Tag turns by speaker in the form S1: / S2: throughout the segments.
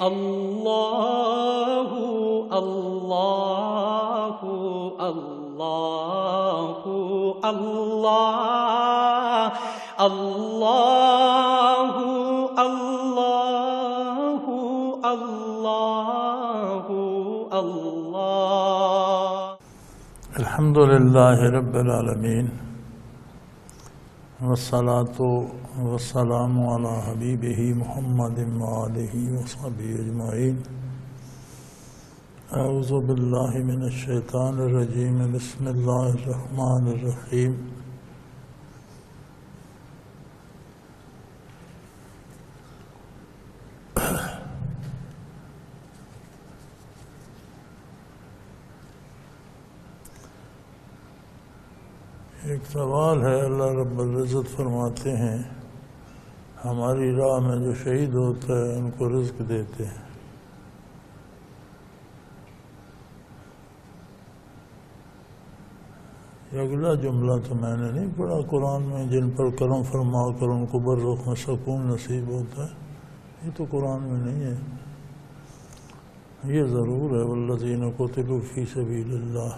S1: اللہ اللہ اللہ اللہ اللہ اللہ اللہ اللہ
S2: الحمد للہ رب العالمین والصلاة والسلام علی حبیبہ محمد وآلہ وصحبہ اجمعین اعوذ باللہ من الشیطان الرجیم بسم اللہ الرحمن الرحیم ایک سوال ہے، اللہ رب العزت فرماتے ہیں ہماری راہ میں جو شہید ہوتا ہے ان کو رزق دیتے ہیں۔ یہ اگلا جملہ تو میں نے نہیں پڑھا قرآن میں، جن پر کرم فرما کر ان کو برزخ میں سکون نصیب ہوتا ہے، یہ تو قرآن میں نہیں ہے۔ یہ ضرور ہے والذین قتلوا فی سبیل اللہ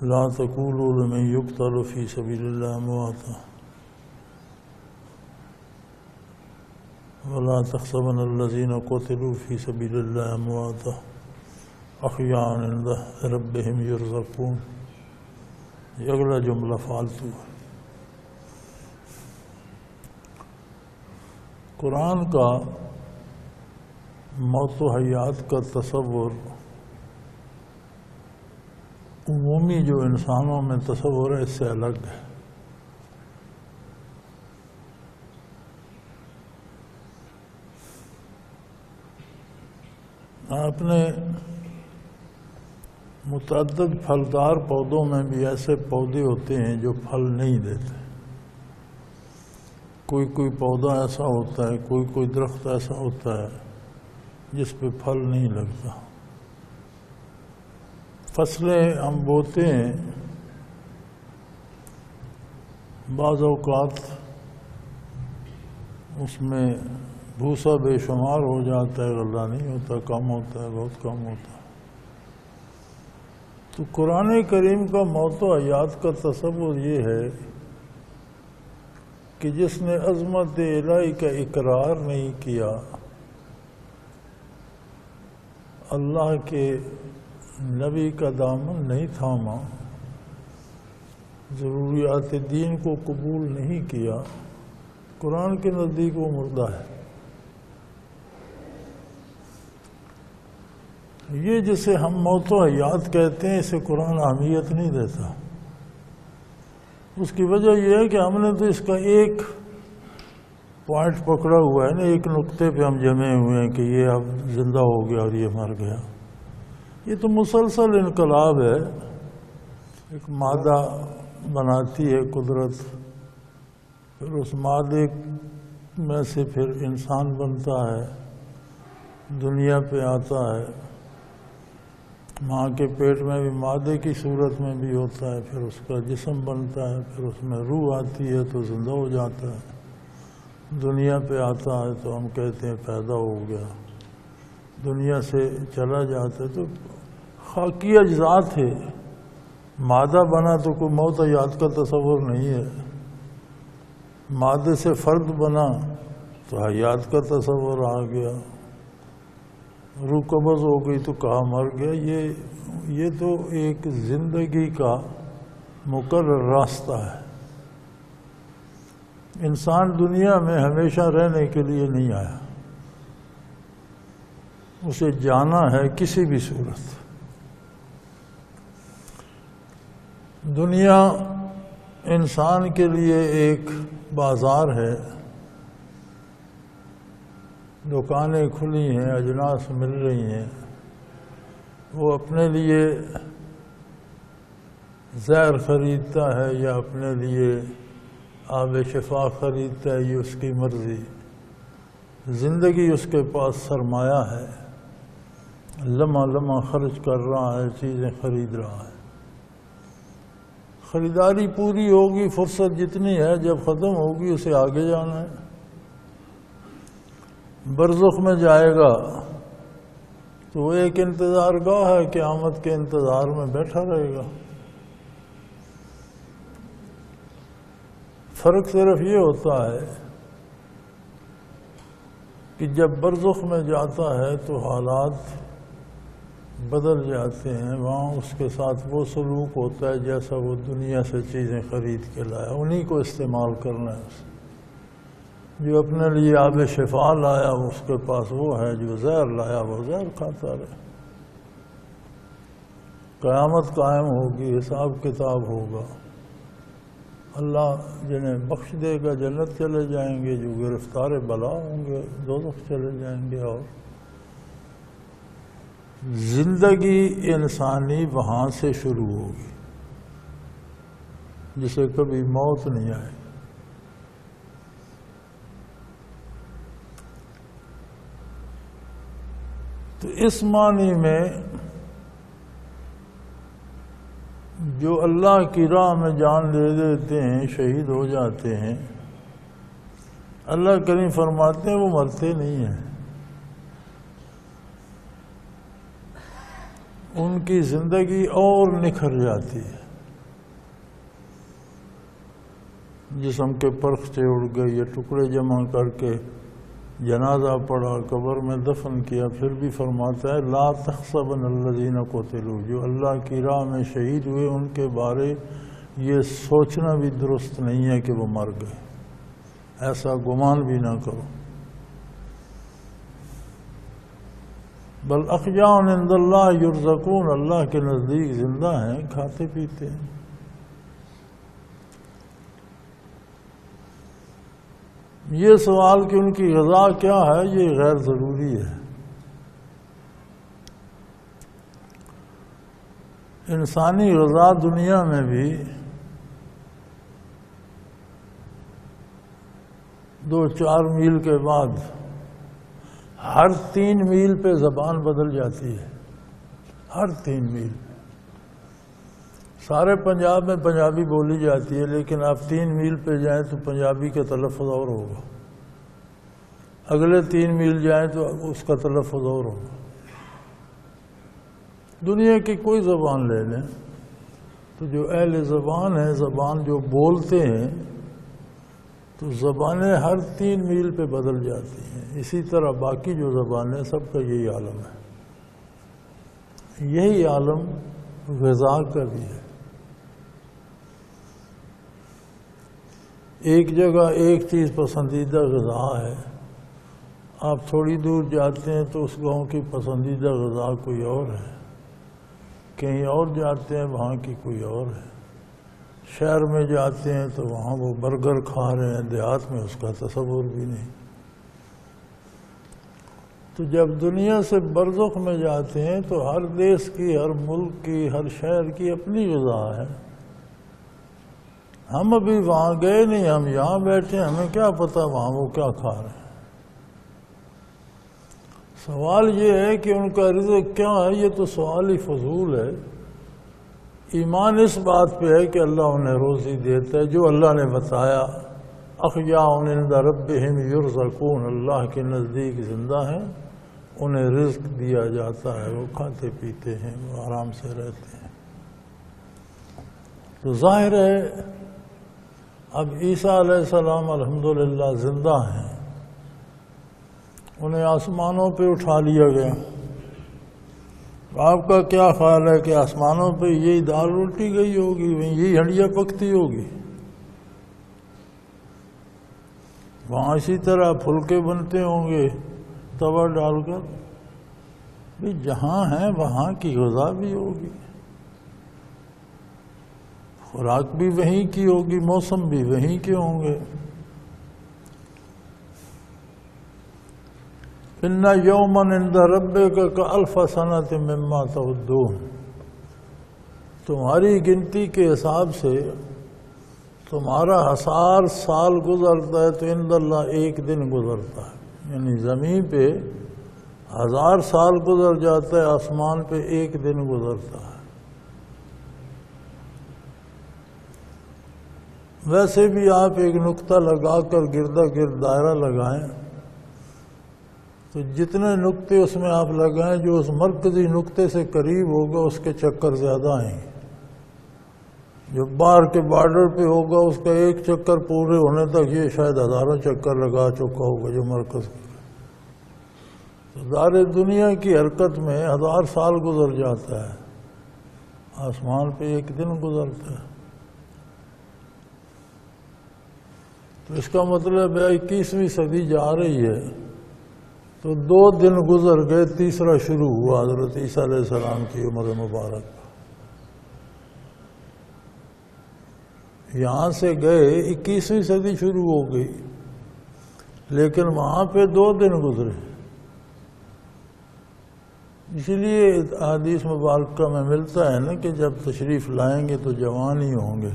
S2: لا تقولوا لمن يقتل في سبيل الله امواتا ولا تحسبن الذين قتلوا في سبيل الله امواتا احياء عند ربهم يرزقون۔ یہ اگلا جملہ فالتو ہے۔ قرآن کا موت و حیات کا تصور عمومی جو انسانوں میں تصور ہے اس سے الگ ہے۔ اپنے متعدد پھلدار پودوں میں بھی ایسے پودے ہوتے ہیں جو پھل نہیں دیتے، کوئی پودا ایسا ہوتا ہے، کوئی درخت ایسا ہوتا ہے جس پہ پھل نہیں لگتا۔ فصلیں ہم بوتے ہیں، بعض اوقات اس میں بھوسا بے شمار ہو جاتا ہے، غلہ نہیں ہوتا، کم ہوتا ہے، بہت کم ہوتا ہے۔ تو قرآن کریم کا موت و حیات کا تصور یہ ہے کہ جس نے عظمت الہی کا اقرار نہیں کیا، اللہ کے نبی کا دامن نہیں تھاما، ضروریات دین کو قبول نہیں کیا، قرآن کے نزدیک وہ مردہ ہے۔ یہ جسے ہم موت و حیات کہتے ہیں اسے قرآن اہمیت نہیں دیتا۔ اس کی وجہ یہ ہے کہ ہم نے تو اس کا ایک پوائنٹ پکڑا ہوا ہے نا، ایک نقطے پہ ہم جمے ہوئے ہیں کہ یہ اب زندہ ہو گیا اور یہ مر گیا۔ یہ تو مسلسل انقلاب ہے، ایک مادہ بناتی ہے قدرت، پھر اس مادے میں سے پھر انسان بنتا ہے، دنیا پہ آتا ہے، ماں کے پیٹ میں بھی مادے کی صورت میں بھی ہوتا ہے، پھر اس کا جسم بنتا ہے، پھر اس میں روح آتی ہے تو زندہ ہو جاتا ہے، دنیا پہ آتا ہے تو ہم کہتے ہیں پیدا ہو گیا، دنیا سے چلا جاتا ہے۔ تو خاکی اجزاء تھے، مادہ بنا تو کوئی موت حیات کا تصور نہیں ہے، مادے سے فرد بنا تو حیات کا تصور آ گیا، روح قبض ہو گئی تو کہاں مر گیا۔ یہ تو ایک زندگی کا مقرر راستہ ہے۔ انسان دنیا میں ہمیشہ رہنے کے لیے نہیں آیا، اسے جانا ہے کسی بھی صورت۔ دنیا انسان کے لیے ایک بازار ہے، دکانیں کھلی ہیں، اجناس مل رہی ہیں، وہ اپنے لیے زہر خریدتا ہے یا اپنے لیے آب شفا خریدتا ہے، یہ اس کی مرضی۔ زندگی اس کے پاس سرمایہ ہے، لمحہ لمحہ خرچ کر رہا ہے، چیزیں خرید رہا ہے۔ خریداری پوری ہوگی، فرصت جتنی ہے جب ختم ہوگی اسے آگے جانا ہے۔ برزخ میں جائے گا تو وہ ایک انتظار گاہ ہے، قیامت کے انتظار میں بیٹھا رہے گا۔ فرق صرف یہ ہوتا ہے کہ جب برزخ میں جاتا ہے تو حالات بدل جاتے ہیں، وہاں اس کے ساتھ وہ سلوک ہوتا ہے جیسا وہ دنیا سے چیزیں خرید کے لایا، انہی کو استعمال کرنا ہے۔ جو اپنے لیے آب شفا لایا اس کے پاس وہ ہے، جو زہر لایا وہ زہر کھاتا رہے۔ قیامت قائم ہوگی، حساب کتاب ہوگا، اللہ جنہیں بخش دے گا جنت چلے جائیں گے، جو گرفتار بلا ہوں گے دوزخ چلے جائیں گے۔ اور زندگی انسانی وہاں سے شروع ہوگی جسے کبھی موت نہیں آئے۔ تو اس معنی میں جو اللہ کی راہ میں جان دے دیتے ہیں، شہید ہو جاتے ہیں، اللہ کریم فرماتے ہیں وہ مرتے نہیں ہیں، ان کی زندگی اور نکھر جاتی ہے۔ جسم کے پرخچے اڑ گئے، یہ ٹکڑے جمع کر کے جنازہ پڑا، قبر میں دفن کیا، پھر بھی فرماتا ہے لا تحسبن الذین قتلوا، جو اللہ کی راہ میں شہید ہوئے ان کے بارے یہ سوچنا بھی درست نہیں ہے کہ وہ مر گئے، ایسا گمان بھی نہ کرو۔ بل احیاء عند اللہ یرزقون، اللہ کے نزدیک زندہ ہیں، کھاتے پیتے ہیں۔ یہ سوال کہ ان کی غذا کیا ہے یہ غیر ضروری ہے۔ انسانی غذا دنیا میں بھی 2-4 میل کے بعد ہر 3 میل پہ زبان بدل جاتی ہے، ہر 3 میل۔ سارے پنجاب میں پنجابی بولی جاتی ہے، لیکن آپ 3 میل پہ جائیں تو پنجابی کا تلفظ اور ہوگا، اگلے 3 میل جائیں تو اس کا تلفظ اور ہوگا۔ دنیا کی کوئی زبان لے لیں تو جو اہل زبان ہیں، زبان جو بولتے ہیں، تو زبانیں ہر 3 میل پہ بدل جاتی ہیں۔ اسی طرح باقی جو زبانیں سب کا یہی عالم ہے، یہی عالم غذا کا بھی ہے۔ ایک جگہ ایک چیز پسندیدہ غذا ہے، آپ تھوڑی دور جاتے ہیں تو اس گاؤں کی پسندیدہ غذا کوئی اور ہے، کہیں اور جاتے ہیں وہاں کی کوئی اور ہے، شہر میں جاتے ہیں تو وہاں وہ برگر کھا رہے ہیں، دیہات میں اس کا تصور بھی نہیں۔ تو جب دنیا سے برزخ میں جاتے ہیں تو ہر دیش کی، ہر ملک کی، ہر شہر کی اپنی غذا ہے۔ ہم ابھی وہاں گئے نہیں، ہم یہاں بیٹھے ہیں، ہمیں کیا پتا وہاں وہ کیا کھا رہے ہیں۔ سوال یہ ہے کہ ان کا رزق کیا ہے، یہ تو سوال ہی فضول ہے۔ ایمان اس بات پہ ہے کہ اللہ انہیں روزی دیتا ہے، جو اللہ نے بتایا احیاء عند ربہم یرزقون، اللہ کے نزدیک زندہ ہیں، انہیں رزق دیا جاتا ہے، وہ کھاتے پیتے ہیں، وہ آرام سے رہتے ہیں۔ تو ظاہر ہے اب عیسیٰ علیہ السلام الحمدللہ زندہ ہیں، انہیں آسمانوں پہ اٹھا لیا گیا۔ آپ کا کیا خیال ہے کہ آسمانوں پہ یہی دال روٹی گئی ہوگی، یہی ہنڈیا پکتی ہوگی؟ وہاں اسی طرح پھلکے بنتے ہوں گے توا ڈال کر؟ بھی جہاں ہیں وہاں کی غذا بھی ہوگی، خوراک بھی وہیں کی ہوگی، موسم بھی وہیں کے ہوں گے۔ ان یوما عند ربک کالف سنۃ مما تعدون، تمہاری گنتی کے حساب سے تمہارا 1000 سال گزرتا ہے تو عند اللہ 1 دن گزرتا ہے، یعنی زمین پہ 1000 سال گزر جاتا ہے، آسمان پہ 1 دن گزرتا ہے۔ ویسے بھی آپ ایک نقطہ لگا کر گردا گرد دائرہ لگائیں تو جتنے نقطے اس میں آپ لگائیں جو اس مرکزی نقطے سے قریب ہوگا اس کے چکر زیادہ ہیں. جو باہر کے بارڈر پہ ہوگا اس کا ایک چکر پورے ہونے تک یہ شاید ہزاروں چکر لگا چکا ہوگا جو مرکز کا. سارے دنیا کی حرکت میں 1000 سال گزر جاتا ہے، آسمان پہ ایک دن گزرتا ہے. تو اس کا مطلب ہے 21ویں صدی جا رہی ہے تو 2 دن گزر گئے، تیسرا شروع ہوا حضرت عیسیٰ علیہ السلام کی عمر مبارک. یہاں سے گئے 21ویں صدی شروع ہو گئی، لیکن وہاں پہ 2 دن گزرے. اسی لیے حدیث مبارکہ میں ملتا ہے نا کہ جب تشریف لائیں گے تو جوان ہی ہوں گے.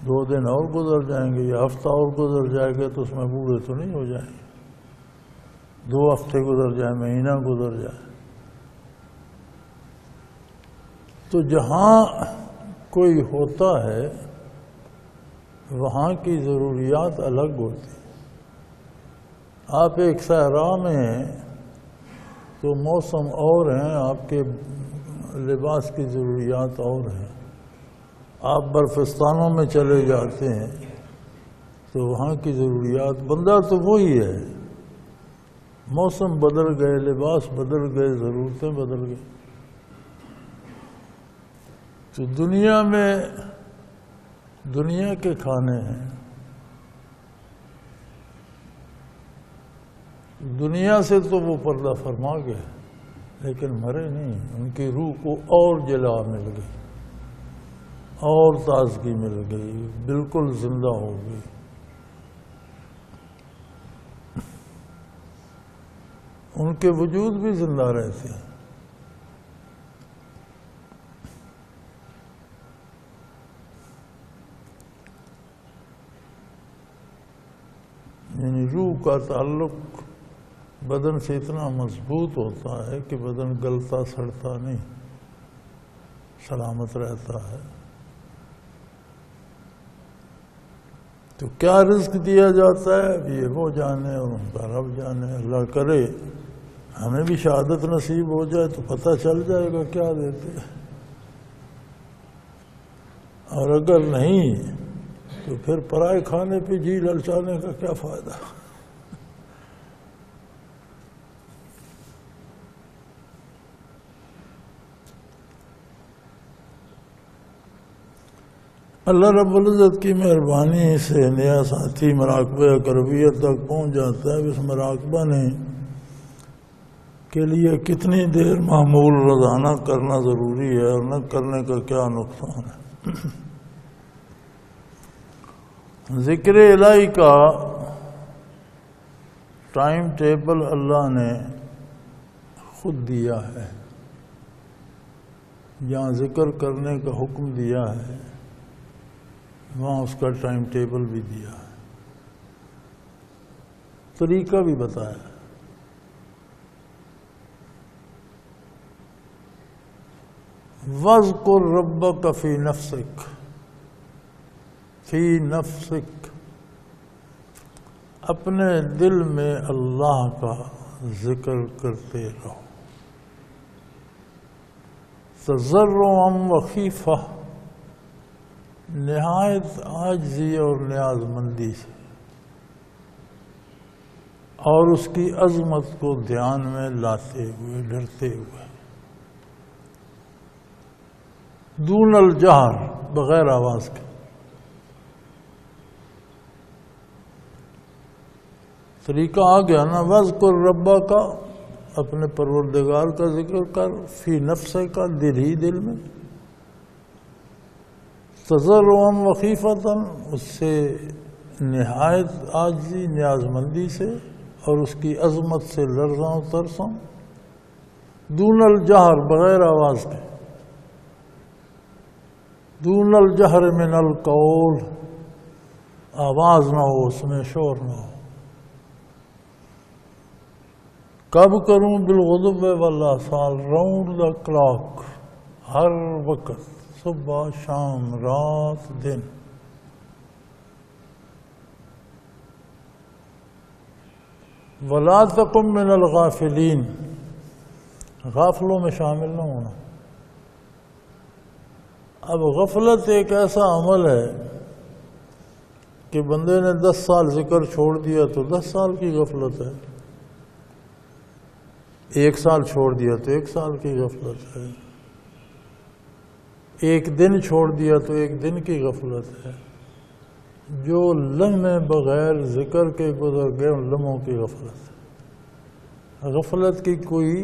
S2: 2 دن اور گزر جائیں گے یا ہفتہ اور گزر جائے گا تو اس میں بوڑھے تو نہیں ہو جائیں گے. 2 ہفتے گزر جائیں، مہینہ گزر جائے. تو جہاں کوئی ہوتا ہے وہاں کی ضروریات الگ ہوتی ہیں. آپ ایک صحرا میں ہیں تو موسم اور ہیں، آپ کے لباس کی ضروریات اور ہیں. آپ برفستانوں میں چلے جاتے ہیں تو وہاں کی ضروریات، بندہ تو وہی ہے، موسم بدل گئے، لباس بدل گئے، ضرورتیں بدل گئی. تو دنیا میں دنیا کے کھانے ہیں، دنیا سے تو وہ پردہ فرما گئے لیکن مرے نہیں. ان کی روح کو اور جلا مل گئی، اور تازگی مل گئی، بالکل زندہ ہو گئی. ان کے وجود بھی زندہ رہتے ہیں. یعنی روح کا تعلق بدن سے اتنا مضبوط ہوتا ہے کہ بدن گلتا سڑتا نہیں، سلامت رہتا ہے. تو کیا رزق دیا جاتا ہے اب یہ وہ جانے اور ان کا رب جانے. اللہ کرے ہمیں بھی شہادت نصیب ہو جائے تو پتہ چل جائے گا کیا دیتے ہیں، اور اگر نہیں تو پھر پرائے کھانے پہ جی للچانے کا کیا فائدہ. اللہ رب العزت کی مہربانی سے نیا ساتھی مراقبہ قربیت تک پہنچ جاتا ہے. اس مراقبہ نے کے لیے کتنی دیر معمول روزانہ کرنا ضروری ہے اور نہ کرنے کا کیا نقصان ہے. ذکر الہی کا ٹائم ٹیبل اللہ نے خود دیا ہے. جہاں ذکر کرنے کا حکم دیا ہے وہاں اس کا ٹائم ٹیبل بھی دیا ہے، طریقہ بھی بتایا. وَاذْكُرْ رَبَّكَ فِي نَفْسِكَ فی نفسک، اپنے دل میں اللہ کا ذکر کرتے رہو. تضرعا وخیفہ، نہایت عاجزی اور نیاز مندی سے، اور اس کی عظمت کو دھیان میں لاتے ہوئے، ڈرتے ہوئے. دون الجہر، بغیر آواز کے. طریقہ آ گیا نا. وَاذْكُرْ رَبَّكَ، اپنے پروردگار کا ذکر کر. فی نفسک کا، دل ہی دل میں. تضرعا وخیفتاً، اس سے نہایت عاجزی، نیاز مندی سے، اور اس کی عظمت سے لرزاں و ترساں. دون الجہر، بغیر آواز کے. دون الجہر من القول، آواز نہ ہو اس میں، شور نہ ہو. کب کروں؟ بالغدو والآصال، راؤنڈ دا کلاک، ہر وقت، صبح شام رات دن. وَلَا تَكُن مِّنَ الْغَافِلِينَ، غافلوں میں شامل نہ ہونا۔ اب غفلت ایک ایسا عمل ہے کہ بندے نے 10 سال ذکر چھوڑ دیا تو 10 سال کی غفلت ہے، 1 سال چھوڑ دیا تو 1 سال کی غفلت ہے، 1 دن چھوڑ دیا تو 1 دن کی غفلت ہے۔ جو لمحے بغیر ذکر کے گزر گئے ان لمحوں کی غفلت ہے۔ غفلت کی کوئی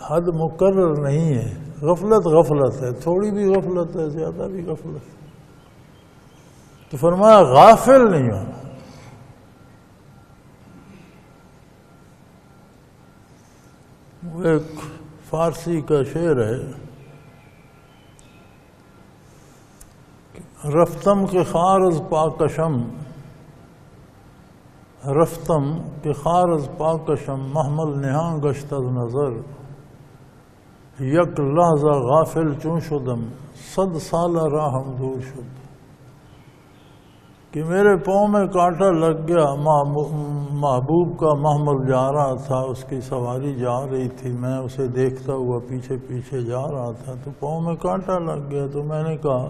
S2: حد مقرر نہیں ہے، غفلت غفلت ہے، تھوڑی بھی غفلت ہے، زیادہ بھی غفلت ہے۔ تو فرمایا غافل نہیں ہونا۔ وہ ایک فارسی کا شعر ہے، رفتم کے خارز پاکشم، رفتم کے خارز پاکشم، محمل نہاں گشت از نظر، یک لحظہ غافل چون شدم، 100 سالہ راہم دور شد۔ کہ میرے پاؤں میں کانٹا لگ گیا، محبوب کا محمل جا رہا تھا، اس کی سواری جا رہی تھی، میں اسے دیکھتا ہوا پیچھے پیچھے جا رہا تھا، تو پاؤں میں کانٹا لگ گیا، تو میں نے کہا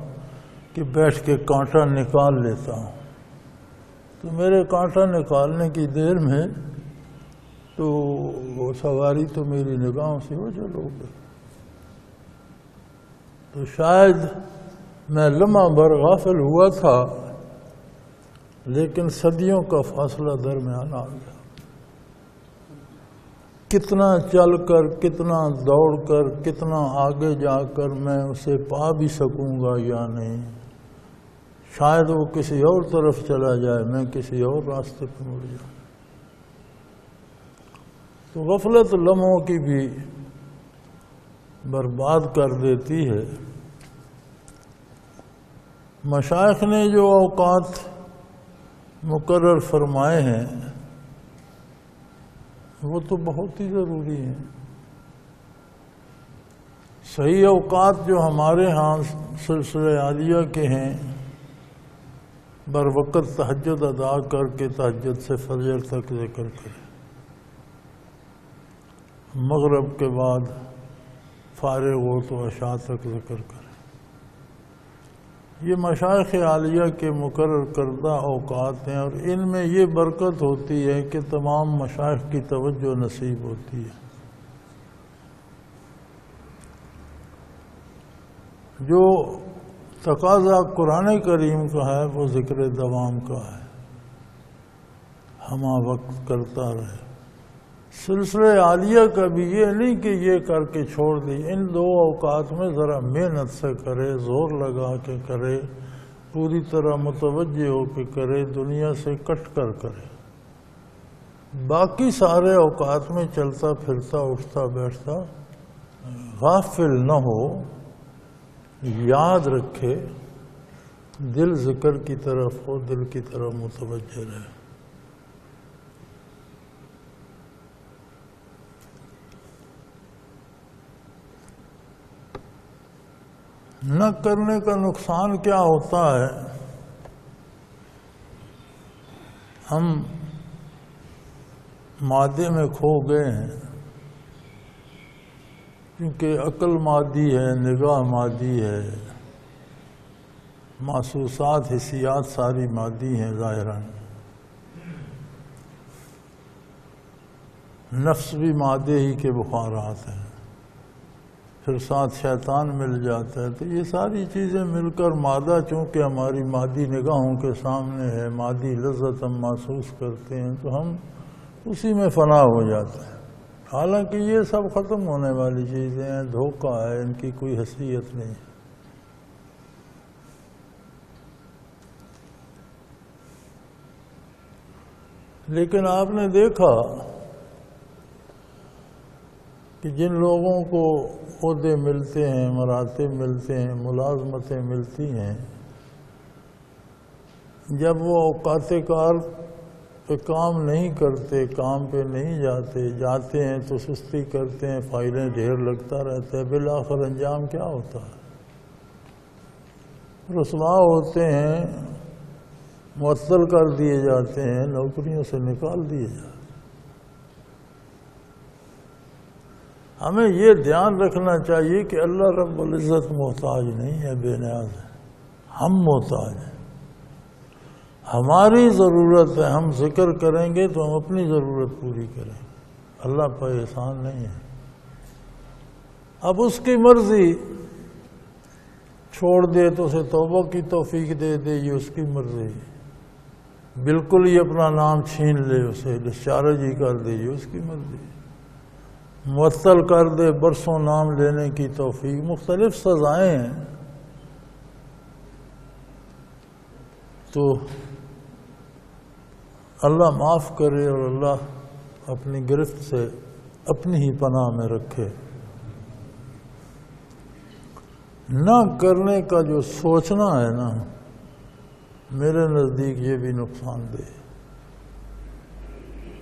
S2: کہ بیٹھ کے کانٹا نکال لیتا ہوں۔ تو میرے کانٹا نکالنے کی دیر میں تو وہ سواری تو میری نگاہوں سے اوجھل ہو گئی۔ تو شاید میں لمحہ بھر غافل ہوا تھا، لیکن صدیوں کا فاصلہ درمیان آ گیا۔ کتنا چل کر، کتنا دوڑ کر، کتنا آگے جا کر میں اسے پا بھی سکوں گا یا نہیں، شاید وہ کسی اور طرف چلا جائے، میں کسی اور راستے پہ مڑ جاؤں۔ تو غفلت لمحوں کی بھی برباد کر دیتی ہے۔ مشائخ نے جو اوقات مقرر فرمائے ہیں وہ تو بہت ہی ضروری ہیں۔ صحیح اوقات جو ہمارے ہاں سلسلہ عالیہ کے ہیں، بر وقت تہجد ادا کر کے تہجد سے فجر تک ذکر کریں، مغرب کے بعد فارغ ہو تو عشاء تک ذکر کریں۔ یہ مشائخ عالیہ کے مقرر کردہ اوقات ہیں، اور ان میں یہ برکت ہوتی ہے کہ تمام مشائخ کی توجہ نصیب ہوتی ہے۔ جو تقاضا قرآن کریم کا ہے وہ ذکر دوام کا ہے، ہمہ وقت کرتا رہے۔ سلسلہ عالیہ کا بھی یہ نہیں کہ یہ کر کے چھوڑ دی، ان 2 اوقات میں ذرا محنت سے کرے، زور لگا کے کرے، پوری طرح متوجہ ہو کے کرے، دنیا سے کٹ کر کرے۔ باقی سارے اوقات میں چلتا پھرتا اٹھتا بیٹھتا غافل نہ ہو، یاد رکھے، دل ذکر کی طرف ہو، دل کی طرف متوجہ رہے۔ نہ کرنے کا نقصان کیا ہوتا ہے؟ ہم مادے میں کھو گئے ہیں، کیونکہ عقل مادی ہے، نگاہ مادی ہے، محسوسات حسیات ساری مادی ہیں ظاہراً، نفس بھی مادے ہی کے بخارات ہیں، پھر ساتھ شیطان مل جاتا ہے، تو یہ ساری چیزیں مل کر مادہ چونکہ ہماری مادی نگاہوں کے سامنے ہے، مادی لذت ہم محسوس کرتے ہیں، تو ہم اسی میں فنا ہو جاتے ہیں۔ حالانکہ یہ سب ختم ہونے والی چیزیں ہیں، دھوکہ ہے، ان کی کوئی حیثیت نہیں۔ لیکن آپ نے دیکھا کہ جن لوگوں کو عہدے ملتے ہیں، مراتب ملتے ہیں، ملازمتیں ملتی ہیں، جب وہ اوقات کار پہ کام نہیں کرتے، کام پہ نہیں جاتے ہیں تو سستی کرتے ہیں، فائلیں ڈھیر لگتا رہتا ہے، بالآخر انجام کیا ہوتا ہے؟ رسوا ہوتے ہیں، معطل کر دیے جاتے ہیں، نوکریوں سے نکال دیے جاتے ہیں۔ ہمیں یہ دھیان رکھنا چاہیے کہ اللہ رب العزت محتاج نہیں ہے، بے نیاز ہے، ہم محتاج ہیں، ہماری ضرورت ہے، ہم ذکر کریں گے تو ہم اپنی ضرورت پوری کریں گے، اللہ پر احسان نہیں ہے۔ اب اس کی مرضی، چھوڑ دے تو اسے توبہ کی توفیق دے دے، یہ اس کی مرضی، بالکل ہی اپنا نام چھین لے، اسے ڈسچارج ہی کر دے، یہ اس کی مرضی، معطل کر دے، برسوں نام لینے کی توفیق، مختلف سزائیں ہیں۔ تو اللہ معاف کرے اور اللہ اپنی گرفت سے اپنی ہی پناہ میں رکھے۔ نہ کرنے کا جو سوچنا ہے نا، میرے نزدیک یہ بھی نقصان دہ۔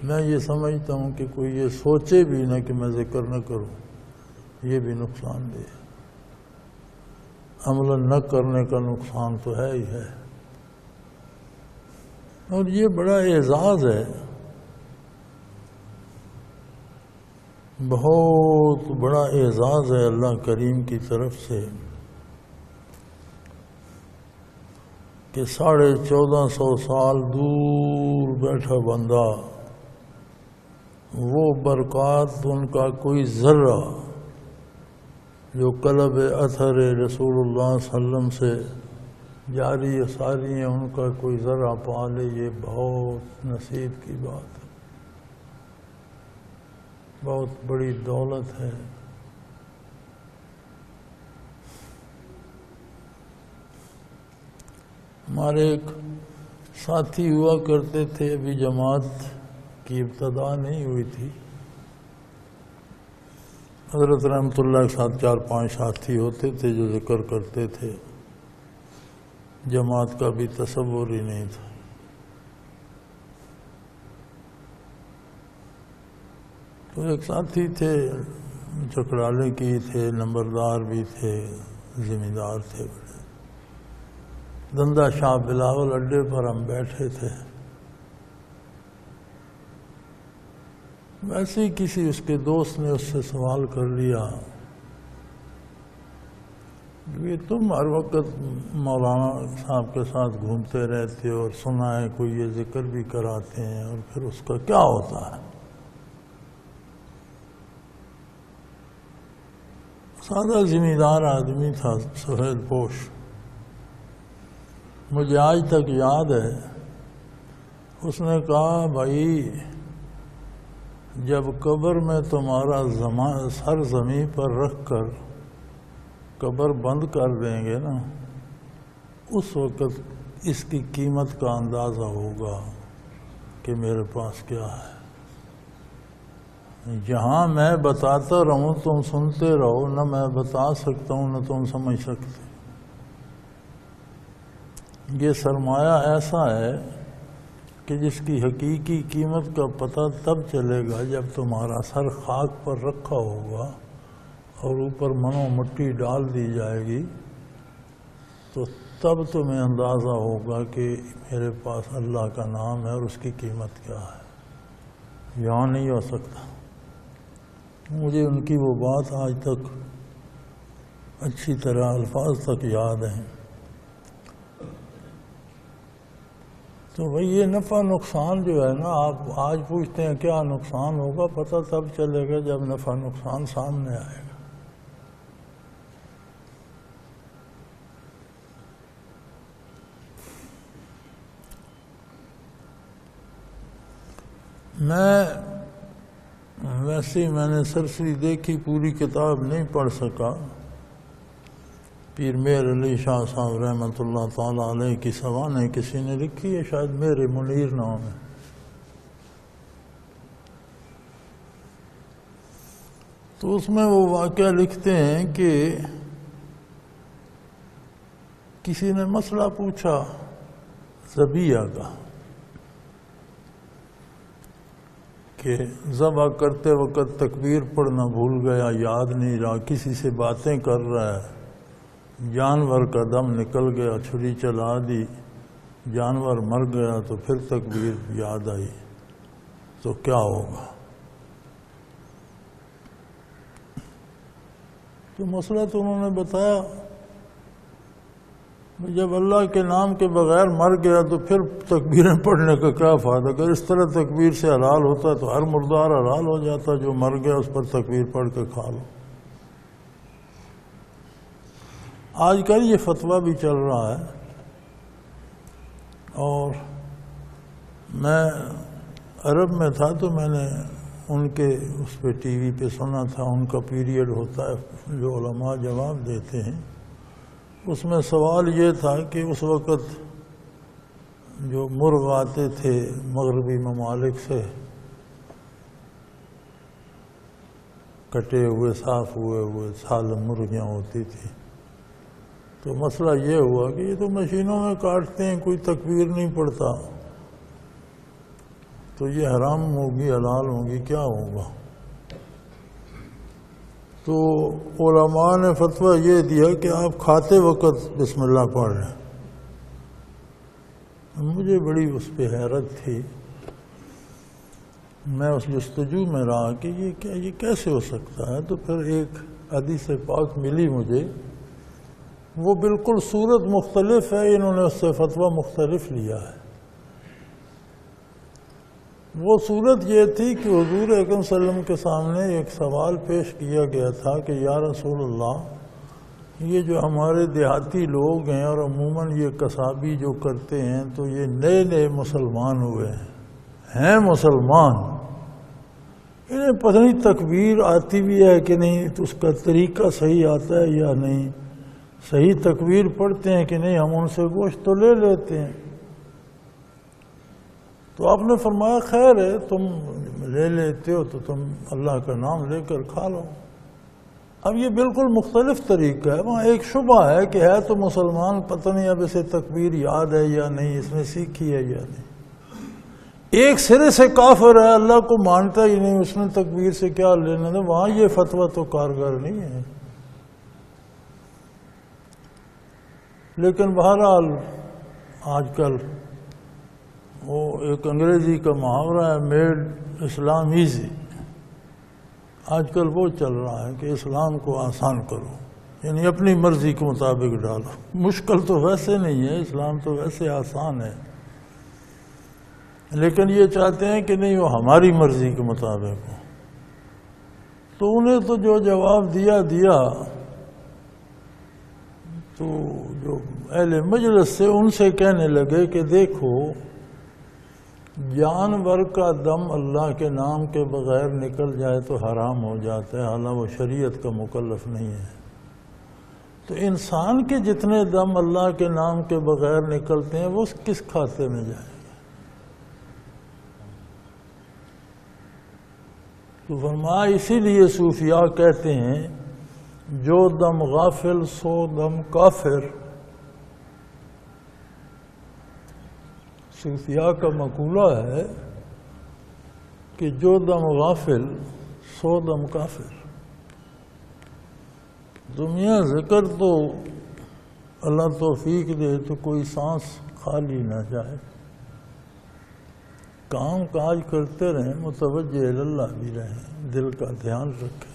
S2: میں یہ سمجھتا ہوں کہ کوئی یہ سوچے بھی نہ کہ میں ذکر نہ کروں، یہ بھی نقصان دہ۔ عمل نہ کرنے کا نقصان تو ہے ہی ہے، اور یہ بڑا اعزاز ہے، بہت بڑا اعزاز ہے اللہ کریم کی طرف سے کہ 1450 سال دور بیٹھا بندہ، وہ برکات، ان کا کوئی ذرہ جو قلب اثر رسول اللہ صلی اللہ علیہ وسلم سے جاری ساری ہیں، ان کا کوئی ذرہ پا لے، یہ بہت نصیب کی بات ہے، بہت بڑی دولت ہے۔ ہمارے ایک ساتھی ہوا کرتے تھے، ابھی جماعت کی ابتدا نہیں ہوئی تھی، حضرت رحمت اللہ کے ساتھ 4-5 ساتھی ہوتے تھے جو ذکر کرتے تھے، جماعت کا بھی تصور ہی نہیں تھا۔ تو ایک ساتھی تھے، چکرالے کی تھے، نمبردار بھی تھے، ذمہ دار تھے بڑے۔ دندہ شاہ بلاول اڈے پر ہم بیٹھے تھے، ویسے ہی کسی اس کے دوست نے اس سے سوال کر لیا کہ تم ہر وقت مولانا صاحب کے ساتھ گھومتے رہتے ہو اور سنا ہے کوئی یہ ذکر بھی کراتے ہیں، اور پھر اس کا کیا ہوتا ہے؟ سادہ ذمہ دار آدمی تھا، سفید پوش۔ مجھے آج تک یاد ہے، اس نے کہا بھائی جب قبر میں تمہارا سر زمین پر رکھ کر قبر بند کر دیں گے نا، اس وقت اس کی قیمت کا اندازہ ہوگا کہ میرے پاس کیا ہے۔ جہاں میں بتاتا رہوں تم سنتے رہو، نہ میں بتا سکتا ہوں نہ تم سمجھ سکتے۔ یہ سرمایہ ایسا ہے کہ جس کی حقیقی قیمت کا پتہ تب چلے گا جب تمہارا سر خاک پر رکھا ہوگا اور اوپر منو مٹی ڈال دی جائے گی، تو تب تمہیں اندازہ ہوگا کہ میرے پاس اللہ کا نام ہے اور اس کی قیمت کیا ہے۔ یہاں نہیں ہو سکتا۔ مجھے ان کی وہ بات آج تک اچھی طرح الفاظ تک یاد ہیں۔ تو بھئی یہ نفع نقصان جو ہے نا، آپ آج پوچھتے ہیں کیا نقصان ہوگا، پتہ تب چلے گا جب نفع نقصان سامنے آئے گا۔ ویسے میں نے سرسری دیکھی، پوری کتاب نہیں پڑھ سکا۔ پیر میر علی شاہ صاحب رحمۃ اللہ تعالیٰ علیہ کی سوانح کسی نے لکھی ہے، شاید میرے منیر نام ہے۔ تو اس میں وہ واقعہ لکھتے ہیں کہ کسی نے مسئلہ پوچھا ذبیحہ کا، کہ ذبح کرتے وقت تکبیر پڑھنا بھول گیا، یاد نہیں رہا، کسی سے باتیں کر رہا ہے، جانور کا دم نکل گیا، چھری چلا دی، جانور مر گیا، تو پھر تکبیر یاد آئی، تو کیا ہوگا؟ تو مسئلہ تو انہوں نے بتایا، جب اللہ کے نام کے بغیر مر گیا تو پھر تکبیریں پڑھنے کا کیا فائدہ؟ اگر اس طرح تکبیر سے حلال ہوتا تو ہر مردار حلال ہو جاتا، جو مر گیا اس پر تکبیر پڑھ کے کھا لو۔ آج کل یہ فتویٰ بھی چل رہا ہے، اور میں عرب میں تھا تو میں نے ان کے اس پہ ٹی وی پہ سنا تھا، ان کا پیریڈ ہوتا ہے جو علماء جواب دیتے ہیں، اس میں سوال یہ تھا کہ اس وقت جو مرغ آتے تھے مغربی ممالک سے، کٹے ہوئے صاف ہوئے سالم مرغیاں ہوتی تھیں، تو مسئلہ یہ ہوا کہ یہ تو مشینوں میں کاٹتے ہیں، کوئی تکبیر نہیں پڑتا، تو یہ حرام ہوگی حلال ہوگی کیا ہوگا؟ تو علماء نے فتویٰ یہ دیا کہ آپ کھاتے وقت بسم اللہ پڑھ رہے ہیں۔ مجھے بڑی اس پہ حیرت تھی، میں اس جستجو میں رہا کہ یہ کیسے ہو سکتا ہے؟ تو پھر ایک حدیث پاک ملی مجھے، وہ بالکل صورت مختلف ہے، انہوں نے اس سے فتویٰ مختلف لیا ہے۔ وہ صورت یہ تھی کہ حضور اکرم صلی اللہ علیہ وسلم کے سامنے ایک سوال پیش کیا گیا تھا کہ یا رسول اللہ، یہ جو ہمارے دیہاتی لوگ ہیں اور عموماً یہ قصابی جو کرتے ہیں، تو یہ نئے نئے مسلمان ہوئے ہیں مسلمان، انہیں پتہ نہیں تکبیر آتی بھی ہے کہ نہیں، تو اس کا طریقہ صحیح آتا ہے یا نہیں، صحیح تکبیر پڑھتے ہیں کہ نہیں، ہم ان سے گوشت تو لے لیتے ہیں۔ تو آپ نے فرمایا خیر ہے، تم لے لیتے ہو تو تم اللہ کا نام لے کر کھا لو۔ اب یہ بالکل مختلف طریقہ ہے، وہاں ایک شبہ ہے کہ ہے تو مسلمان، پتہ نہیں اب اسے تکبیر یاد ہے یا نہیں، اس نے سیکھی ہے یا نہیں۔ ایک سرے سے کافر ہے، اللہ کو مانتا ہی نہیں، اس نے تکبیر سے کیا لینا تھا، وہاں یہ فتویٰ تو کارگر نہیں ہے۔ لیکن بہرحال آج کل وہ ایک انگریزی کا محاورہ ہے، میڈ اسلام ایزی، آج کل وہ چل رہا ہے کہ اسلام کو آسان کرو، یعنی اپنی مرضی کے مطابق ڈالو۔ مشکل تو ویسے نہیں ہے، اسلام تو ویسے آسان ہے، لیکن یہ چاہتے ہیں کہ نہیں وہ ہماری مرضی کے مطابق ہو۔ تو انہیں تو جو جواب دیا تو جو اہل مجلس سے ان سے کہنے لگے کہ دیکھو، جانور کا دم اللہ کے نام کے بغیر نکل جائے تو حرام ہو جاتا ہے، حالانکہ وہ شریعت کا مکلف نہیں ہے۔ تو انسان کے جتنے دم اللہ کے نام کے بغیر نکلتے ہیں وہ کس کھاتے میں جائیں گے؟ تو فرمایا اسی لیے صوفیاء کہتے ہیں جو دم غافل سو دم کافر۔ صوفیاء کا مقولہ ہے کہ جو دم غافل سو دم کافر۔ دنیا ذکر تو اللہ توفیق دے تو کوئی سانس خالی نہ جائے، کام کاج کرتے رہیں، متوجہ اللہ بھی رہیں، دل کا دھیان رکھیں۔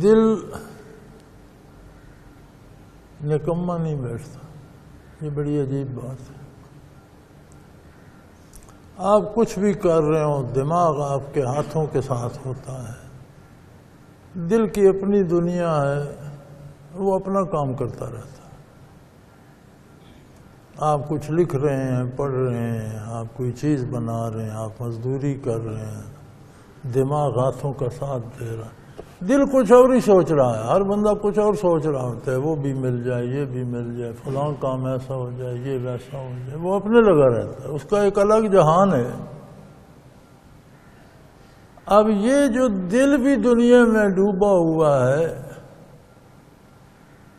S2: دل نکما نہیں بیٹھتا، یہ بڑی عجیب بات ہے۔ آپ کچھ بھی کر رہے ہو، دماغ آپ کے ہاتھوں کے ساتھ ہوتا ہے، دل کی اپنی دنیا ہے، وہ اپنا کام کرتا رہتا ہے۔ آپ کچھ لکھ رہے ہیں، پڑھ رہے ہیں، آپ کوئی چیز بنا رہے ہیں، آپ مزدوری کر رہے ہیں، دماغ ہاتھوں کا ساتھ دے رہا ہے، دل کچھ اور ہی سوچ رہا ہے۔ ہر بندہ کچھ اور سوچ رہا ہوتا ہے، وہ بھی مل جائے، یہ بھی مل جائے، فلاں کام ایسا ہو جائے، یہ ویسا ہو جائے، وہ اپنے لگا رہتا ہے، اس کا ایک الگ جہان ہے۔ اب یہ جو دل بھی دنیا میں ڈوبا ہوا ہے،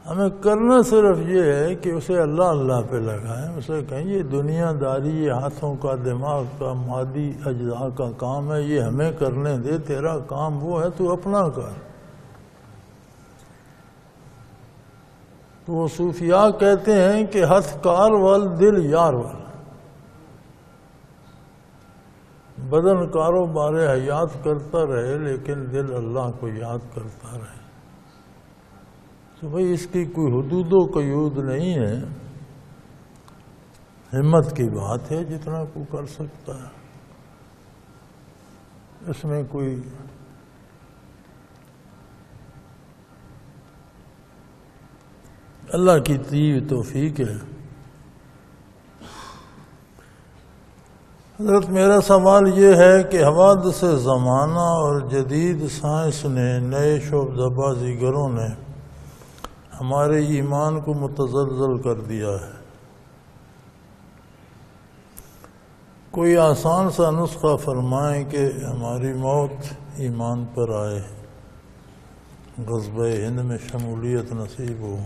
S2: ہمیں کرنا صرف یہ ہے کہ اسے اللہ اللہ پہ لگائیں، اسے کہیں یہ دنیا داری، یہ ہاتھوں کا، دماغ کا، مادی اجزاء کا کام ہے، یہ ہمیں کرنے دے، تیرا کام وہ ہے، تو اپنا کر۔ تو وہ صوفیاء کہتے ہیں کہ ہتھ کار وال دل یار وال، بدن کاروبار حیات کرتا رہے لیکن دل اللہ کو یاد کرتا رہے، تو بھئی اس کی کوئی حدود و قیود نہیں ہے، ہمت کی بات ہے، جتنا کو کر سکتا ہے، اس میں کوئی اللہ کی دی توفیق ہے۔ حضرت میرا سوال یہ ہے کہ حوادث زمانہ اور جدید سائنس نے، نئے شعبہ بازیگروں نے ہمارے ایمان کو متزلزل کر دیا ہے۔ کوئی آسان سا نسخہ فرمائیں کہ ہماری موت ایمان پر آئے، غزوہ ہند میں شمولیت نصیب ہو۔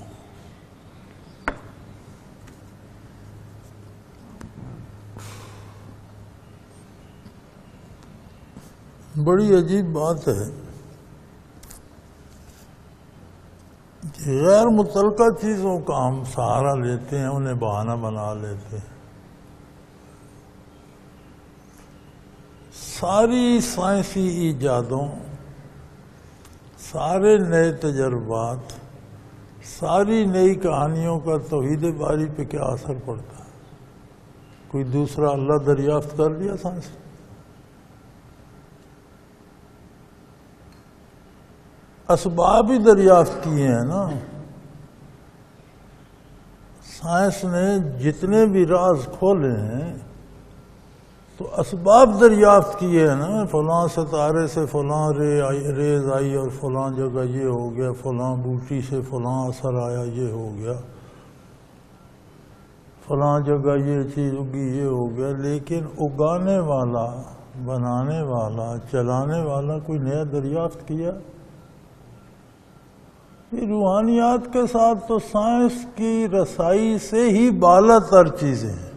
S2: بڑی عجیب بات ہے کہ غیر متعلقہ چیزوں کا ہم سہارا لیتے ہیں، انہیں بہانہ بنا لیتے ہیں۔ ساری سائنسی ایجادوں، سارے نئے تجربات، ساری نئی کہانیوں کا توحید باری پہ کیا اثر پڑتا ہے؟ کوئی دوسرا اللہ دریافت کر لیا سائنس؟ اسباب ہی دریافت کیے ہیں نا۔ سائنس نے جتنے بھی راز کھولے ہیں تو اسباب دریافت کیے ہیں نا، فلاں ستارے سے فلاں ریز آئی اور فلاں جگہ یہ ہو گیا، فلاں بوٹی سے فلاں اثر آیا، یہ ہو گیا، فلاں جگہ یہ چیز اگی، یہ ہو گیا، لیکن اگانے والا، بنانے والا، چلانے والا کوئی نیا دریافت کیا؟ یہ روحانیات کے ساتھ تو سائنس کی رسائی سے ہی بالا تر چیزیں ہیں۔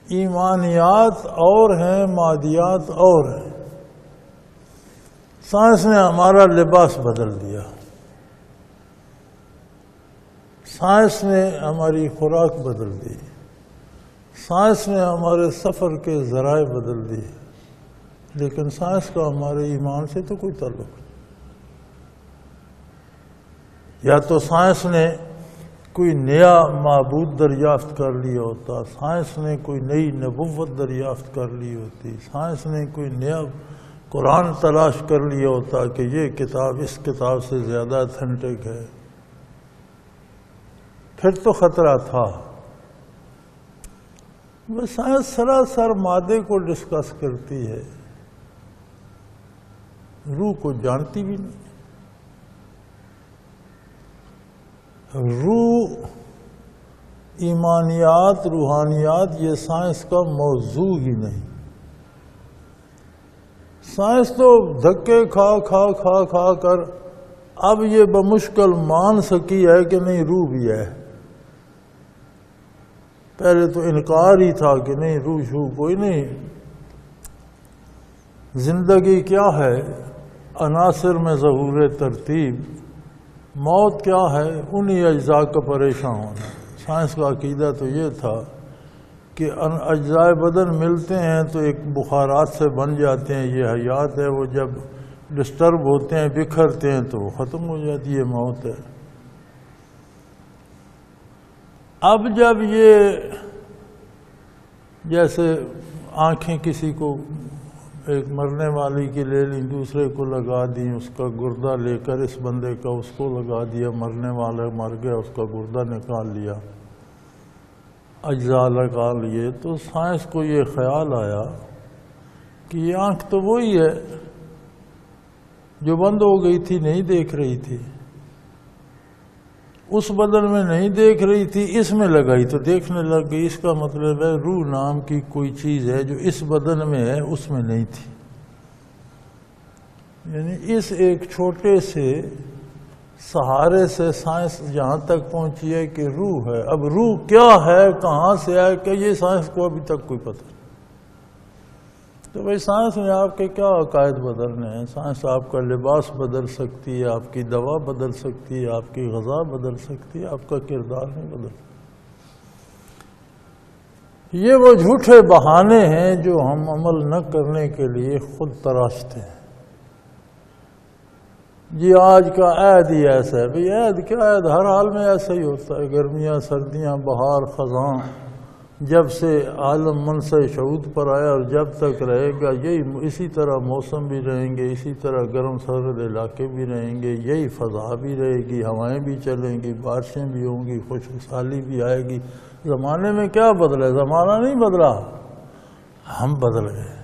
S2: ایمانیات اور ہیں، مادیات اور ہیں۔ سائنس نے ہمارا لباس بدل دیا، سائنس نے ہماری خوراک بدل دی، سائنس نے ہمارے سفر کے ذرائع بدل دیے، لیکن سائنس کا ہمارے ایمان سے تو کوئی تعلق نہیں۔ یا تو سائنس نے کوئی نیا معبود دریافت کر لیا ہوتا، سائنس نے کوئی نئی نبوت دریافت کر لی ہوتی، سائنس نے کوئی نیا قرآن تلاش کر لیا ہوتا کہ یہ کتاب اس کتاب سے زیادہ اتھینٹک ہے، پھر تو خطرہ تھا۔ وہ سائنس سراسر مادے کو ڈسکس کرتی ہے، روح کو جانتی بھی نہیں۔ روح، ایمانیات، روحانیات یہ سائنس کا موضوع ہی نہیں۔ سائنس تو دھکے کھا کھا کھا کھا کر اب یہ بمشکل مان سکی ہے کہ نہیں روح بھی ہے۔ پہلے تو انکار ہی تھا کہ نہیں روح شو کوئی نہیں۔ زندگی کیا ہے؟ عناصر میں ظہور ترتیب۔ موت کیا ہے؟ انہی اجزاء کا پریشان ہونا۔ سائنس کا عقیدہ تو یہ تھا کہ اجزاء بدن ملتے ہیں تو ایک بخارات سے بن جاتے ہیں، یہ حیات ہے، وہ جب ڈسٹرب ہوتے ہیں، بکھرتے ہیں تو وہ ختم ہو جاتی ہے، موت ہے۔ اب جب یہ جیسے آنکھیں کسی کو ایک مرنے والی کی لے لیں، دوسرے کو لگا دیں، اس کا گردہ لے کر اس بندے کا اس کو لگا دیا، مرنے والا مر گیا، اس کا گردہ نکال لیا، اجزاء لگا لیے، تو سائنس کو یہ خیال آیا کہ یہ آنکھ تو وہی ہے جو بند ہو گئی تھی، نہیں دیکھ رہی تھی، اس بدن میں نہیں دیکھ رہی تھی، اس میں لگائی تو دیکھنے لگ گئی۔ اس کا مطلب ہے روح نام کی کوئی چیز ہے جو اس بدن میں ہے، اس میں نہیں تھی۔ یعنی اس ایک چھوٹے سے سہارے سے سائنس جہاں تک پہنچی ہے کہ روح ہے۔ اب روح کیا ہے، کہاں سے آئے، کہ یہ سائنس کو ابھی تک کوئی پتہ نہیں۔ تو بھائی سائنس نے آپ کے کیا عقائد بدلنے ہیں؟ سائنس آپ کا لباس بدل سکتی ہے، آپ کی دوا بدل سکتی ہے، آپ کی غذا بدل سکتی ہے، آپ کا کردار نہیں بدل سکتی۔ یہ وہ جھوٹے بہانے ہیں جو ہم عمل نہ کرنے کے لیے خود تراشتے ہیں. جی آج کا عید ہی ایسا ہے. بھئی عید کیا عید ہر حال میں ایسا ہی ہوتا ہے. گرمیاں، سردیاں، بہار، خزاں، جب سے عالم منصع شعود پر آیا اور جب تک رہے گا یہی اسی طرح موسم بھی رہیں گے، اسی طرح گرم سرد علاقے بھی رہیں گے، یہی فضا بھی رہے گی، ہوائیں بھی چلیں گی، بارشیں بھی ہوں گی، خوشحالی بھی آئے گی. زمانے میں کیا بدلا ہے؟ زمانہ نہیں بدلا، ہم بدل گئے.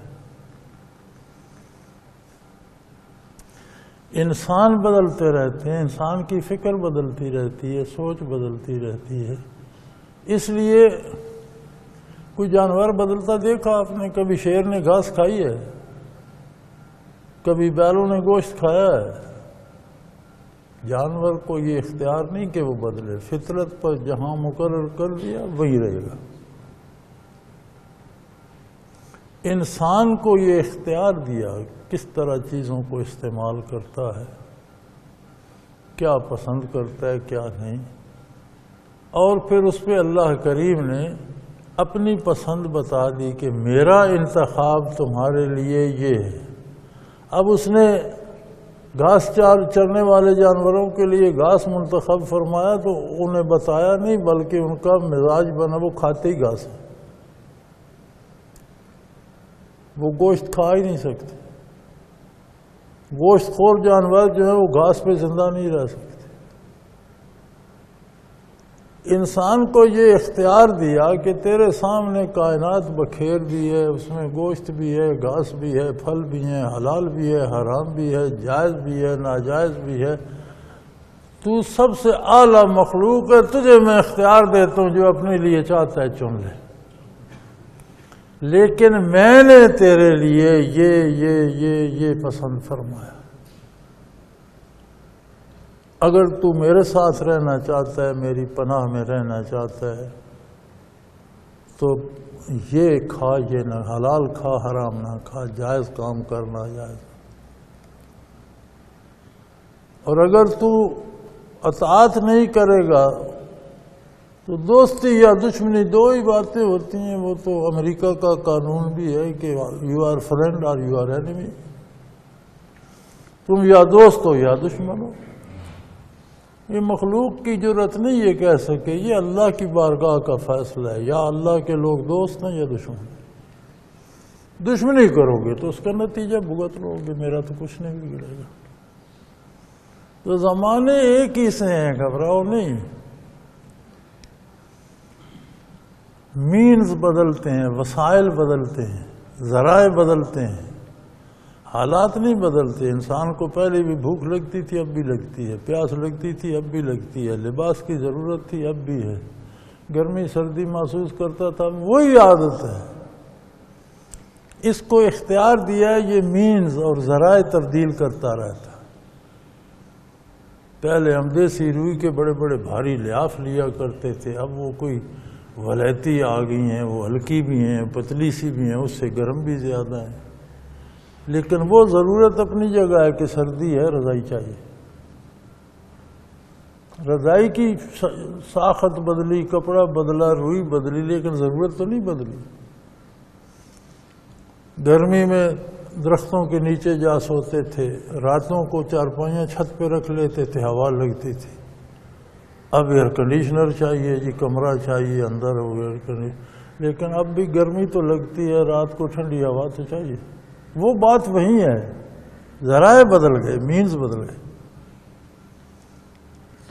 S2: انسان بدلتے رہتے ہیں، انسان کی فکر بدلتی رہتی ہے، سوچ بدلتی رہتی ہے. اس لیے کوئی جانور بدلتا دیکھا آپ نے؟ کبھی شیر نے گھاس کھائی ہے؟ کبھی بیلوں نے گوشت کھایا ہے؟ جانور کو یہ اختیار نہیں کہ وہ بدلے. فطرت پر جہاں مقرر کر دیا وہی رہے گا. انسان کو یہ اختیار دیا کس طرح چیزوں کو استعمال کرتا ہے، کیا پسند کرتا ہے، کیا نہیں. اور پھر اس پہ اللہ کریم نے اپنی پسند بتا دی کہ میرا انتخاب تمہارے لیے یہ ہے. اب اس نے گھاس چرنے والے جانوروں کے لیے گھاس منتخب فرمایا تو انہیں بتایا نہیں، بلکہ ان کا مزاج بنا وہ کھاتے ہی گھاس ہے. وہ گوشت کھا ہی نہیں سکتے. گوشت خور جانور جو ہے وہ گھاس پہ زندہ نہیں رہ سکتے. انسان کو یہ اختیار دیا کہ تیرے سامنے کائنات بکھیر بھی ہے، اس میں گوشت بھی ہے، گھاس بھی ہے، پھل بھی ہیں، حلال بھی ہے، حرام بھی ہے، جائز بھی ہے، ناجائز بھی ہے. تو سب سے اعلیٰ مخلوق ہے، تجھے میں اختیار دیتا ہوں، جو اپنے لیے چاہتا ہے چن لے. لیکن میں نے تیرے لیے یہ پسند فرمایا. اگر تو میرے ساتھ رہنا چاہتا ہے، میری پناہ میں رہنا چاہتا ہے، تو یہ کھا، یہ نہ، حلال کھا، حرام نہ کھا، جائز کام کرنا جائز. اور اگر تو اطاعت نہیں کرے گا تو دوستی یا دشمنی دو ہی باتیں ہوتی ہیں. وہ تو امریکہ کا قانون بھی ہے کہ یو آر فرینڈ اور یو آر اینیمی. تم یا دوست ہو یا دشمن ہو. یہ مخلوق کی جرأت نہیں یہ کہہ سکے. یہ اللہ کی بارگاہ کا فیصلہ ہے. یا اللہ کے لوگ دوست ہیں یا دشمن. دشمنی کرو گے تو اس کا نتیجہ بھگت لو گے. میرا تو کچھ نہیں بگڑے گا. تو زمانے ایک ہی سے ہیں، گھبراؤ نہیں. مینز بدلتے ہیں، وسائل بدلتے ہیں، ذرائع بدلتے ہیں، حالات نہیں بدلتے. انسان کو پہلے بھی بھوک لگتی تھی، اب بھی لگتی ہے. پیاس لگتی تھی، اب بھی لگتی ہے. لباس کی ضرورت تھی، اب بھی ہے. گرمی سردی محسوس کرتا تھا، وہی عادت ہے. اس کو اختیار دیا ہے، یہ مینز اور ذرائع تبدیل کرتا رہتا. پہلے ہم دیسی روئی کے بڑے بڑے بھاری لحاف لیا کرتے تھے. اب وہ کوئی ولیتی آ گئی ہیں، وہ ہلکی بھی ہیں، پتلی سی بھی ہیں، اس سے گرم بھی زیادہ ہیں. لیکن وہ ضرورت اپنی جگہ ہے کہ سردی ہے، رضائی چاہیے. رضائی کی ساخت بدلی، کپڑا بدلا، روئی بدلی، لیکن ضرورت تو نہیں بدلی. گرمی میں درختوں کے نیچے جا سوتے تھے، راتوں کو چارپائیاں چھت پہ رکھ لیتے تھے، ہوا لگتی تھی. اب ایئر کنڈیشنر چاہیے جی، کمرہ چاہیے، اندر ہو ایئر کنڈیشنر. لیکن اب بھی گرمی تو لگتی ہے، رات کو ٹھنڈی ہوا تو چاہیے. وہ بات وہی ہے. ذرائع بدل گئے، مینز بدل گئے.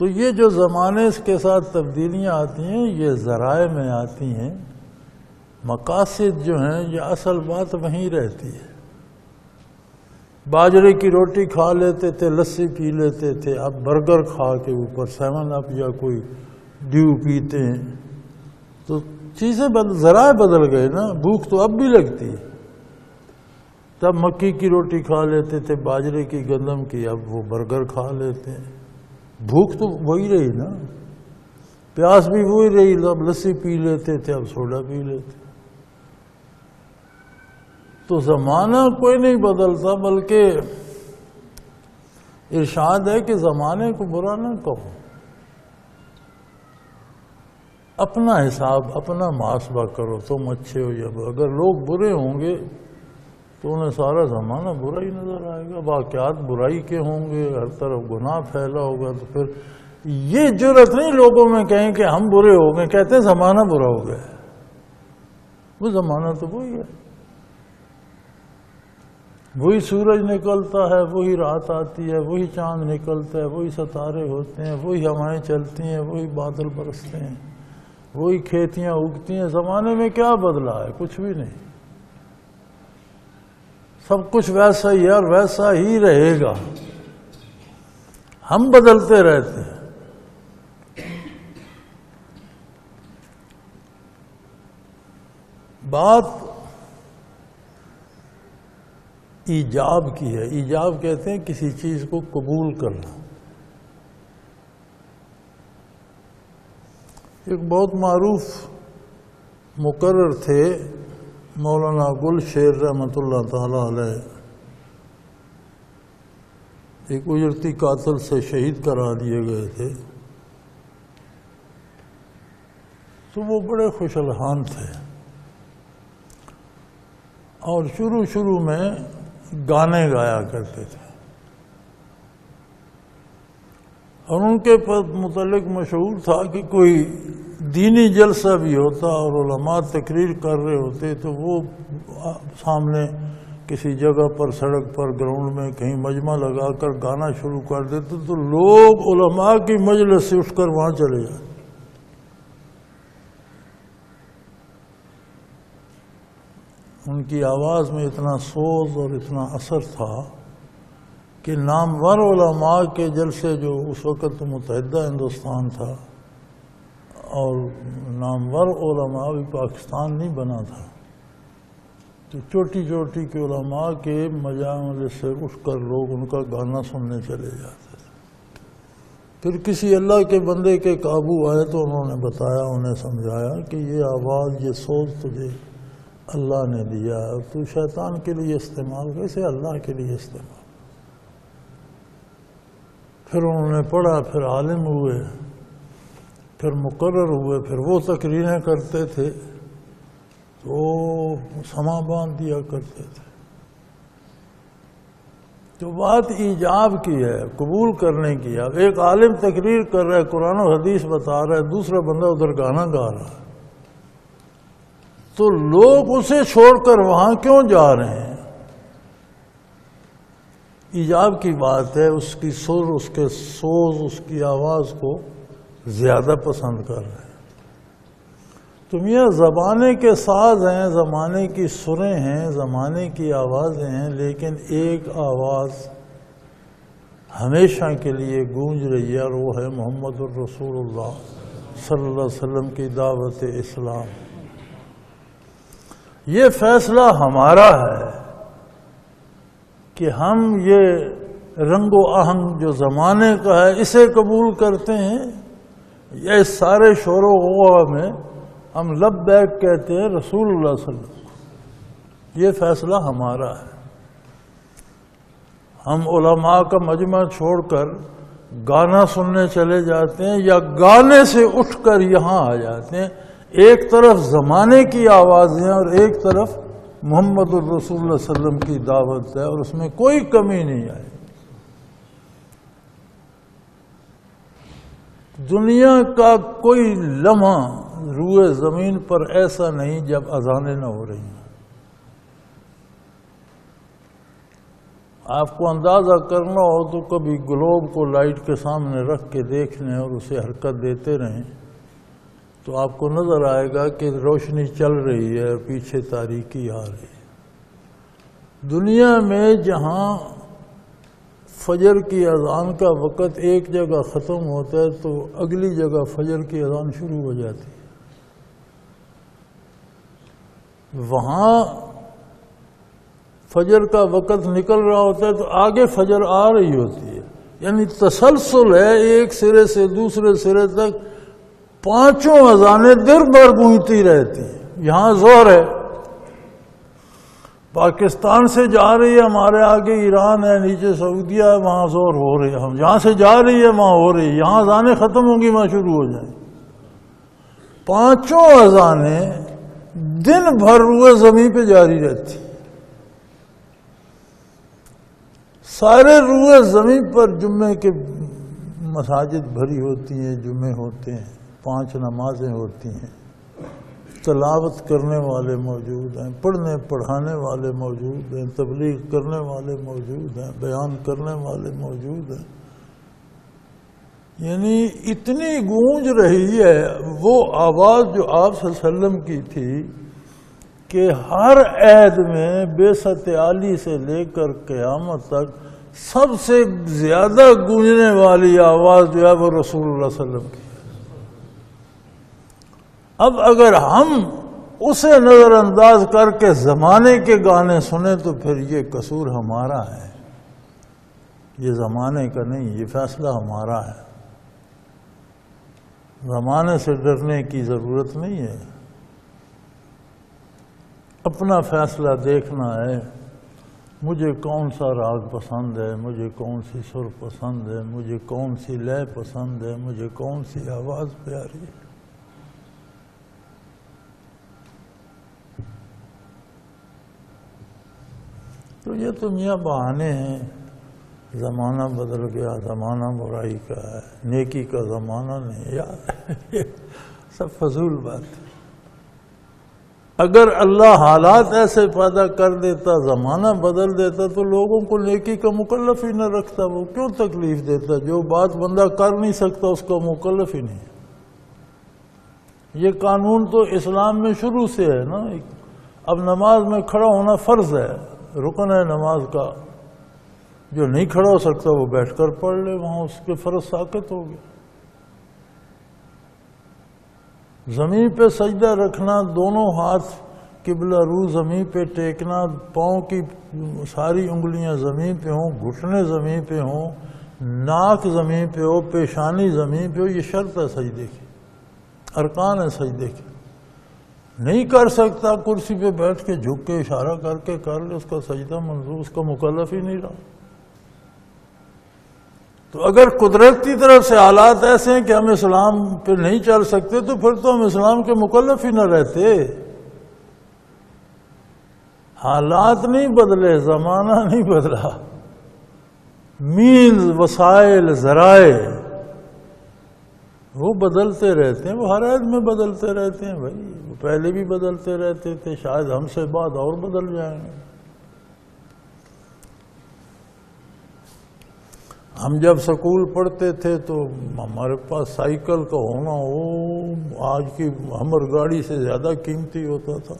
S2: تو یہ جو زمانے کے ساتھ تبدیلیاں آتی ہیں، یہ ذرائع میں آتی ہیں. مقاصد جو ہیں، یہ اصل بات وہیں رہتی ہے. باجرے کی روٹی کھا لیتے تھے، لسی پی لیتے تھے. اب برگر کھا کے اوپر 7 اپ یا کوئی ڈیو پیتے ہیں. تو چیزیں ذرائع بدل گئے نا. بھوک تو اب بھی لگتی ہے. تب مکی کی روٹی کھا لیتے تھے، باجرے کی، گندم کی. اب وہ برگر کھا لیتے ہیں. بھوک تو وہی رہی نا. پیاس بھی وہی رہی. اب لسی پی لیتے تھے، اب سوڈا پی لیتے. تو زمانہ کوئی نہیں بدلتا، بلکہ ارشاد ہے کہ زمانے کو برا نہ کہو. اپنا حساب اپنا محاسبہ کرو، تم اچھے ہو یا برے۔ اگر لوگ برے ہوں گے تو انہیں سارا زمانہ برا ہی نظر آئے گا، واقعات برائی کے ہوں گے، ہر طرف گناہ پھیلا ہوگا، تو پھر یہ جرأت نہیں لوگوں میں کہیں کہ ہم برے ہو گئے، کہتے ہیں زمانہ برا ہو گیا۔ وہ زمانہ تو وہی ہے، وہی سورج نکلتا ہے، وہی رات آتی ہے، وہی چاند نکلتا ہے، وہی ستارے ہوتے ہیں، وہی ہوائیں چلتی ہیں، وہی بادل برستے ہیں، وہی کھیتیاں اگتی ہیں۔ زمانے میں کیا بدلا ہے؟ کچھ بھی نہیں، سب کچھ ویسا ہی ہے اور ویسا ہی رہے گا، ہم بدلتے رہتے ہیں۔ بات ایجاب کی ہے۔ ایجاب کہتے ہیں کسی چیز کو قبول کرنا۔ ایک بہت معروف مقرر تھے مولانا گل شیر رحمۃ اللہ تعالی علیہ، ایک اجرتی قاتل سے شہید کرا دیے گئے تھے، تو وہ بڑے خوش الحان تھے اور شروع میں گانے گایا کرتے تھے، اور ان کے متعلق مشہور تھا کہ کوئی دینی جلسہ بھی ہوتا اور علماء تقریر کر رہے ہوتے تو وہ سامنے کسی جگہ پر، سڑک پر، گراؤنڈ میں کہیں مجمع لگا کر گانا شروع کر دیتے تو لوگ علماء کی مجلس سے اٹھ کر وہاں چلے جاتے۔ ان کی آواز میں اتنا سوز اور اتنا اثر تھا کہ نامور علماء کے جلسے، جو اس وقت متحدہ ہندوستان تھا اور نامور علماء بھی پاکستان نہیں بنا تھا، تو چوٹی کے علماء کے مجالس سے اٹھ کر لوگ ان کا گانا سننے چلے جاتے تھے۔ پھر کسی اللہ کے بندے کے قابو آئے تو انہوں نے بتایا، انہیں سمجھایا کہ یہ آواز، یہ سوز تجھے اللہ نے دیا ہے، تو شیطان کے لیے استعمال کر، اسے اللہ کے لیے استعمال۔ پھر انہوں نے پڑھا، پھر عالم ہوئے، پھر مقرر ہوئے، پھر وہ تقریریں کرتے تھے تو سما باندھ دیا کرتے تھے۔ تو بات ایجاب کی ہے، قبول کرنے کی۔ اب ایک عالم تقریر کر رہا ہے، قرآن و حدیث بتا رہا ہے، دوسرا بندہ ادھر گانا گا رہا ہے، تو لوگ اسے چھوڑ کر وہاں کیوں جا رہے ہیں؟ ایجاب کی بات ہے، اس کی سر، اس کے سوز، اس کی آواز کو زیادہ پسند کر رہے ہیں۔ تم یہ زمانے کے ساز ہیں، زمانے کی سریں ہیں، زمانے کی آوازیں ہیں، لیکن ایک آواز ہمیشہ کے لیے گونج رہی ہے، اور وہ ہے محمد الرسول اللہ صلی اللہ علیہ وسلم کی دعوت اسلام۔ یہ فیصلہ ہمارا ہے کہ ہم یہ رنگ و آہنگ جو زمانے کا ہے اسے قبول کرتے ہیں، یا اس سارے شور و غوغا میں ہم لبیک کہتے ہیں رسول اللہ صلی اللہ علیہ وسلم۔ یہ فیصلہ ہمارا ہے۔ ہم علماء کا مجمع چھوڑ کر گانا سننے چلے جاتے ہیں، یا گانے سے اٹھ کر یہاں آ جاتے ہیں۔ ایک طرف زمانے کی آوازیں اور ایک طرف محمد الرسول اللہ صلی اللہ علیہ وسلم کی دعوت ہے، اور اس میں کوئی کمی نہیں آئی۔ دنیا کا کوئی لمحہ روئے زمین پر ایسا نہیں جب اذانیں نہ ہو رہی ہیں۔ آپ کو اندازہ کرنا ہو تو کبھی گلوب کو لائٹ کے سامنے رکھ کے دیکھ لیں اور اسے حرکت دیتے رہیں تو آپ کو نظر آئے گا کہ روشنی چل رہی ہے اور پیچھے تاریکی آ رہی ہے۔ دنیا میں جہاں فجر کی اذان کا وقت ایک جگہ ختم ہوتا ہے تو اگلی جگہ فجر کی اذان شروع ہو جاتی ہے۔ وہاں فجر کا وقت نکل رہا ہوتا ہے تو آگے فجر آ رہی ہوتی ہے، یعنی تسلسل ہے، ایک سرے سے دوسرے سرے تک پانچوں اذانیں دیر بھر گونجتی رہتی ہیں۔ یہاں زور ہے، پاکستان سے جا رہی ہے، ہمارے آگے ایران ہے، نیچے سعودیہ ہے، وہاں زور ہو رہی ہے، ہم جہاں سے جا رہی ہے وہاں ہو رہی ہے، یہاں اذانیں ختم ہوں گی وہاں شروع ہو جائیں۔ 5 اذانیں دن بھر روئے زمین پہ جاری رہتی، سارے روئے زمین پر جمعے کے مساجد بھری ہوتی ہیں، جمعے ہوتے ہیں، 5 نمازیں ہوتی ہیں، تلاوت کرنے والے موجود ہیں، پڑھنے پڑھانے والے موجود ہیں، تبلیغ کرنے والے موجود ہیں، بیان کرنے والے موجود ہیں، یعنی اتنی گونج رہی ہے وہ آواز جو آپ صلی اللہ علیہ وسلم کی تھی کہ ہر عہد میں بعثت عالی سے لے کر قیامت تک سب سے زیادہ گونجنے والی آواز جو ہے وہ رسول اللہ صلی اللہ علیہ وسلم کی. اب اگر ہم اسے نظر انداز کر کے زمانے کے گانے سنیں تو پھر یہ قصور ہمارا ہے، یہ زمانے کا نہیں، یہ فیصلہ ہمارا ہے. زمانے سے ڈرنے کی ضرورت نہیں ہے، اپنا فیصلہ دیکھنا ہے. مجھے کون سا راگ پسند ہے، مجھے کون سی سر پسند ہے، مجھے کون سی لے پسند ہے، مجھے کون سی آواز پیاری ہے. تو یہ تو میاں بہانے ہیں، زمانہ بدل گیا، زمانہ برائی کا ہے، نیکی کا زمانہ نہیں، یار یہ سب فضول بات ہے. اگر اللہ حالات ایسے پیدا کر دیتا، زمانہ بدل دیتا تو لوگوں کو نیکی کا مکلف ہی نہ رکھتا. وہ کیوں تکلیف دیتا؟ جو بات بندہ کر نہیں سکتا اس کا مکلف ہی نہیں. یہ قانون تو اسلام میں شروع سے ہے نا. اب نماز میں کھڑا ہونا فرض ہے، رکن ہے نماز کا. جو نہیں کھڑا ہو سکتا وہ بیٹھ کر پڑھ لے، وہاں اس کے فرض ساقط ہو گئے. زمین پہ سجدہ رکھنا، دونوں ہاتھ قبلہ رو زمین پہ ٹیکنا، پاؤں کی ساری انگلیاں زمین پہ ہوں، گھٹنے زمین پہ ہوں، ناک زمین پہ ہو، پیشانی زمین پہ ہو، یہ شرط ہے سجدے کی، ارکان ہے سجدے کی. نہیں کر سکتا، کرسی پہ بیٹھ کے جھک کے اشارہ کر کے کر لے، اس کا سجدہ منظور، اس کا مکلف ہی نہیں رہا. تو اگر قدرت کی طرف سے حالات ایسے ہیں کہ ہم اسلام پہ نہیں چل سکتے تو پھر تو ہم اسلام کے مکلف ہی نہ رہتے. حالات نہیں بدلے، زمانہ نہیں بدلا، مینز، وسائل، ذرائع وہ بدلتے رہتے ہیں. وہ ہر عہد میں بدلتے رہتے ہیں بھائی، وہ پہلے بھی بدلتے رہتے تھے، شاید ہم سے بعد اور بدل جائیں گے. ہم جب سکول پڑھتے تھے تو ہمارے پاس سائیکل کا ہونا وہ آج کی ہمر گاڑی سے زیادہ قیمتی ہوتا تھا.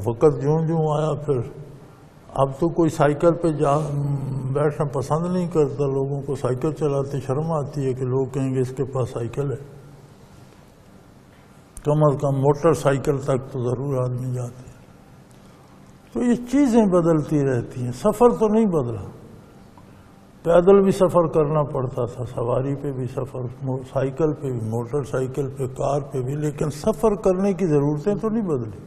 S2: وقت جوں جوں آیا پھر اب تو کوئی سائیکل پہ بیٹھنا پسند نہیں کرتا. لوگوں کو سائیکل چلاتے شرم آتی ہے کہ لوگ کہیں گے اس کے پاس سائیکل ہے. کم از کم موٹر سائیکل تک تو ضرور آدمی جاتے. تو یہ چیزیں بدلتی رہتی ہیں. سفر تو نہیں بدلا، پیدل بھی سفر کرنا پڑتا تھا، سواری پہ بھی سفر، سائیکل پہ بھی، موٹر سائیکل پہ، کار پہ بھی، لیکن سفر کرنے کی ضرورتیں تو نہیں بدلی،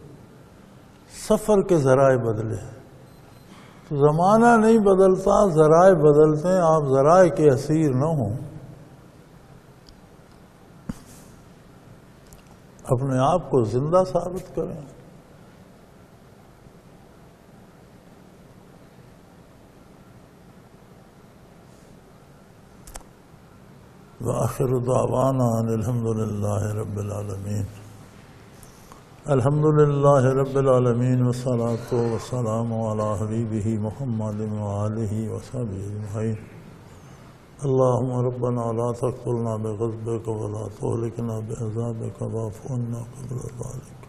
S2: سفر کے ذرائع بدلے. تو زمانہ نہیں بدلتا، ذرائع بدلتے ہیں. آپ ذرائع کے اسیر نہ ہوں، اپنے آپ کو زندہ ثابت کریں. وآخر دعوانا ان الحمد للہ رب العالمین. الحمد للہ رب العالمین والصلاة والسلام علی حبیبہ محمد وآلہ وصحبہ اجمعین. اللہم ربنا لا تقتلنا بغضبک ولا تہلکنا بعذابک واعف عنا قبل ذلک.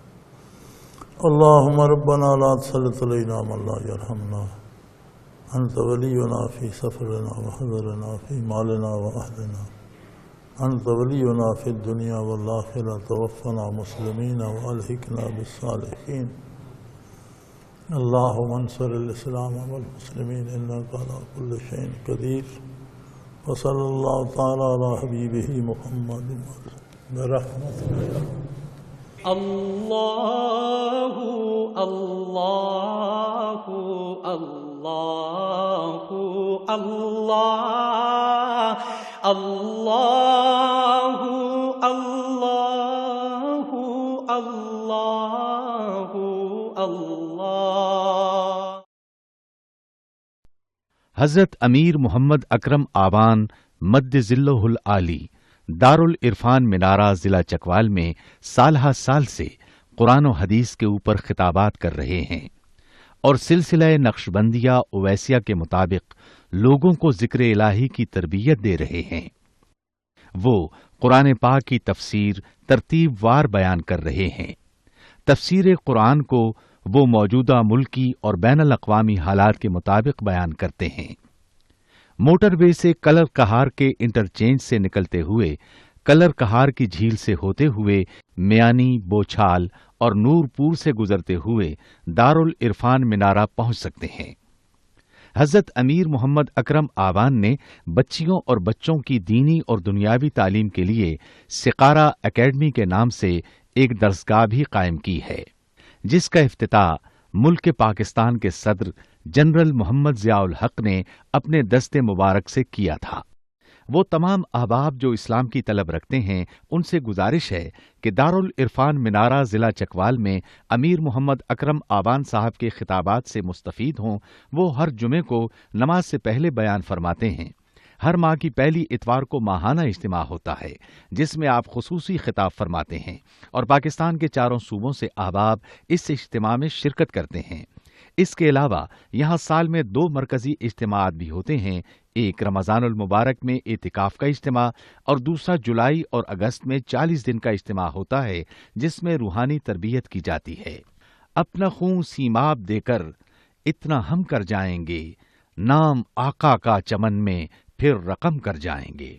S2: اللہم ربنا لا تسلط علینا من لا یرحمنا. انت ولینا فی سفرنا وحضرنا فی مالنا واہلنا. انت ولینا فی الدنیا والآخرہ. توفنا مسلمین والحقنا بالصالحین. اللہم انصر الاسلام والمسلمین انک علی کل شیء قدیر. وصلی اللہ تعالی علی حبیبہ محمد برحمتہ.
S1: اللہ اللہ اللہ اللہ اللہ اللہ اللہ اللہ۔
S3: حضرت امیر محمد اکرم آوان مد ظلہ العالی دارالعرفان منارہ ضلع چکوال میں سالہ سال سے قرآن و حدیث کے اوپر خطابات کر رہے ہیں اور سلسلہ نقشبندیہ اویسیہ کے مطابق لوگوں کو ذکر الہی کی تربیت دے رہے ہیں۔ وہ قرآن پاک کی تفسیر ترتیب وار بیان کر رہے ہیں۔ تفسیر قرآن کو وہ موجودہ ملکی اور بین الاقوامی حالات کے مطابق بیان کرتے ہیں۔ موٹر وے سے کلر کہار کے انٹرچینج سے نکلتے ہوئے کلر کہار کی جھیل سے ہوتے ہوئے میانی، بوچھال اور نور پور سے گزرتے ہوئے دارالعرفان منارہ پہنچ سکتے ہیں۔ حضرت امیر محمد اکرم آوان نے بچیوں اور بچوں کی دینی اور دنیاوی تعلیم کے لیے سقارہ اکیڈمی کے نام سے ایک درسگاہ بھی قائم کی ہے، جس کا افتتاح ملک پاکستان کے صدر جنرل محمد ضیاء الحق نے اپنے دست مبارک سے کیا تھا۔ وہ تمام احباب جو اسلام کی طلب رکھتے ہیں ان سے گزارش ہے کہ دارالعرفان منارہ ضلع چکوال میں امیر محمد اکرم آوان صاحب کے خطابات سے مستفید ہوں۔ وہ ہر جمعے کو نماز سے پہلے بیان فرماتے ہیں۔ ہر ماہ کی پہلی اتوار کو ماہانہ اجتماع ہوتا ہے جس میں آپ خصوصی خطاب فرماتے ہیں اور پاکستان کے چاروں صوبوں سے احباب اس اجتماع میں شرکت کرتے ہیں۔ اس کے علاوہ یہاں سال میں 2 مرکزی اجتماعات بھی ہوتے ہیں، ایک رمضان المبارک میں اعتکاف کا اجتماع اور دوسرا جولائی اور اگست میں 40 دن کا اجتماع ہوتا ہے جس میں روحانی تربیت کی جاتی ہے۔ اپنا خون سیماب دے کر اتنا ہم کر جائیں گے، نام آقا کا چمن میں پھر رقم کر جائیں گے۔